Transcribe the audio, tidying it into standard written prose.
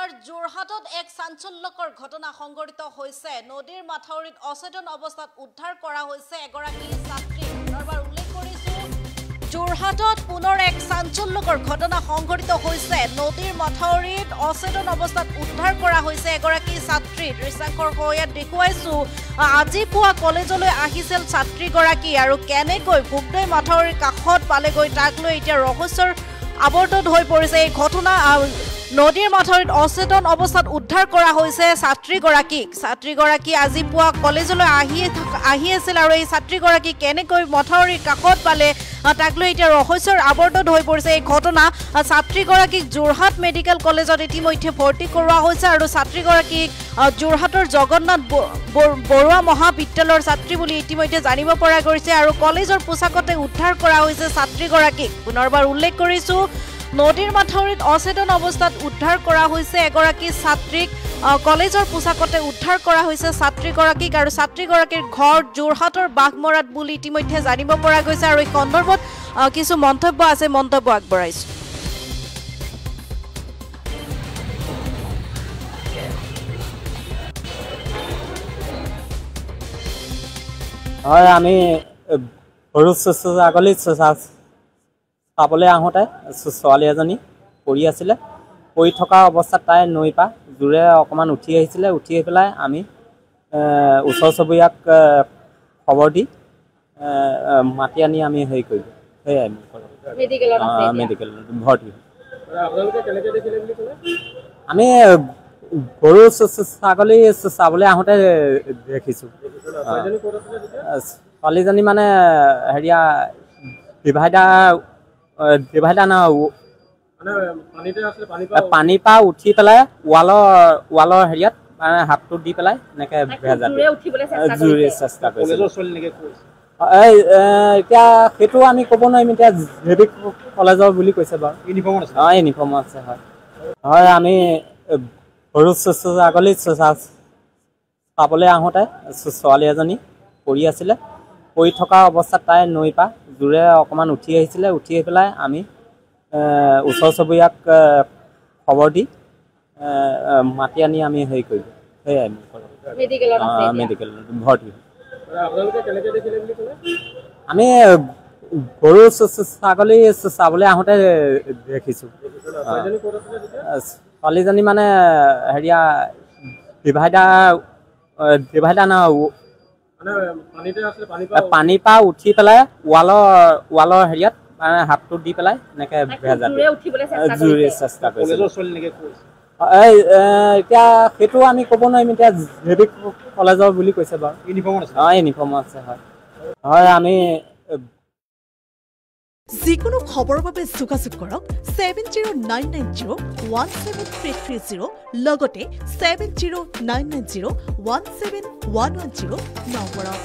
পুনৰ যোৰহাটত এক চাঞ্চল্যকৰ ঘটনা সংঘটিত হৈছে। নদীৰ মাথাউৰিত অচেতন অৱস্থাত উদ্ধাৰ কৰা হৈছে এগৰাকী ছাত্ৰী। পুনৰবাৰ উল্লেখ কৰিছো, যোৰহাটত পুনৰ এক চাঞ্চল্যকৰ ঘটনা সংঘটিত হৈছে। নদীৰ মাথাউৰিত অচেতন অৱস্থাত উদ্ধাৰ কৰা হৈছে এগৰাকী ছাত্ৰী। দৃশ্যাংকৰ সহায়ত দেখুৱাইছো, আজি পুৱা কলেজলৈ আহিছিল ছাত্ৰীগৰাকী আৰু কেনেকৈ ভোগদৈ মাথাউৰিৰ কাষত পালেগৈ তাক লৈ এতিয়া ৰহস্যৰ আৱৰ্তত হৈ পৰিছে। এই ঘটনা নদীৰ মাথাউৰিত অচেতন অৱস্থাত উদ্ধাৰ কৰা হৈছে ছাত্ৰীগৰাকী আজি পুৱা কলেজলৈ আহি আছিল আৰু এই ছাত্ৰীগৰাকী কেনেকৈ মাথাউৰিৰ কাষত পালে তাক লৈ এতিয়া ৰহস্যৰ আৱৰ্তত হৈ পৰিছে। এই ঘটনা ছাত্ৰীগৰাকীক যোৰহাট মেডিকেল কলেজত ইতিমধ্যে ভৰ্তি কৰোৱা হৈছে আৰু ছাত্ৰীগৰাকীক যোৰহাটৰ জগন্নাথ বৰুৱা মহাবিদ্যালয়ৰ ছাত্ৰী বুলি ইতিমধ্যে জানিব পৰা গৈছে আৰু কলেজৰ পোছাকতে উদ্ধাৰ কৰা হৈছে ছাত্ৰীগৰাকীক। পুনৰবাৰ উল্লেখ কৰিছো, নদীৰ মাথাউৰিত অচেতন অৱস্থাত উদ্ধাৰ কৰা হৈছে এগৰাকী ছাত্ৰীক। কলেজৰ পোছাকতে উদ্ধাৰ কৰা হৈছে ছাত্ৰীগৰাকীক আৰু ছাত্ৰীগৰাকীৰ ঘৰ যোৰহাটৰ বাঘমৰাত বুলি ইতিমধ্যে জানিব পৰা গৈছে আৰু এই সন্দৰ্ভত কিছু মন্তব্য আছে, মন্তব্য আগবঢ়াইছো। হয়, আমি সৰু ছাগলী চাবলৈ আহোঁতে ছোৱালী এজনী পৰি আছিলে। পৰি থকা অৱস্থাত তাই নৈ পা জোৰে অকণমান উঠি আহিছিলে। উঠি আহি পেলাই আমি ওচৰ চুবুৰীয়াক খবৰ দি মাতি আনি আমি হেৰি কৰিলোঁ। সেয়াই মেডিকেলত ভৰ্তি। আমি গৰু ছাগলী চাবলৈ আহোঁতে দেখিছোঁ। ছোৱালীজনী মানে হেৰিয়া ডিভাইডাৰ পানীৰ পৰা উঠি পেলাই ৱালৰ হেৰিয়াত মানে হাতটো দি পেলাই এনেকে জোৰে চেষ্টা কৰিছে। এতিয়া সেইটো আমি ক'ব নোৱাৰিম। এতিয়া জেবি কলেজৰ বুলি কৈছে বাৰু। ইউনিফৰ্ম আছে। হয়, আমি সৰু ছাগলী চাবলৈ আহোঁতে ছোৱালী এজনী পৰি আছিলে। পৰি থকা অৱস্থাত তাই নৈ পা জোৰে অকণমান উঠি আহিছিলে। উঠি আহি পেলাই আমি ওচৰ চুবুৰীয়াক খবৰ দি মাতি আনি আমি হেৰি কৰিলোঁ। সেয়াই মেডিকেলত ভৰ্তি। আমি গৰু ছাগলী চাবলৈ আহোঁতে দেখিছোঁ। ছোৱালীজনী মানে হেৰিয়া ডিভাইডাৰ পানীৰ পৰা উঠি পেলাই ৱালৰ হেৰিয়াত মানে হাতটো দি পেলাই এনেকে জোৰে চেষ্টা কৰিছে। এতিয়া সেইটো আমি ক'ব নোৱাৰিম। এতিয়া জেবি কলেজৰ বুলি কৈছে বাৰু। ইউনিফৰ্ম আছে। হয়, আমি যিকোনো খবৰৰ বাবে যোগাযোগ কৰক 7099017330 লগতে 7099017110 নম্বৰত।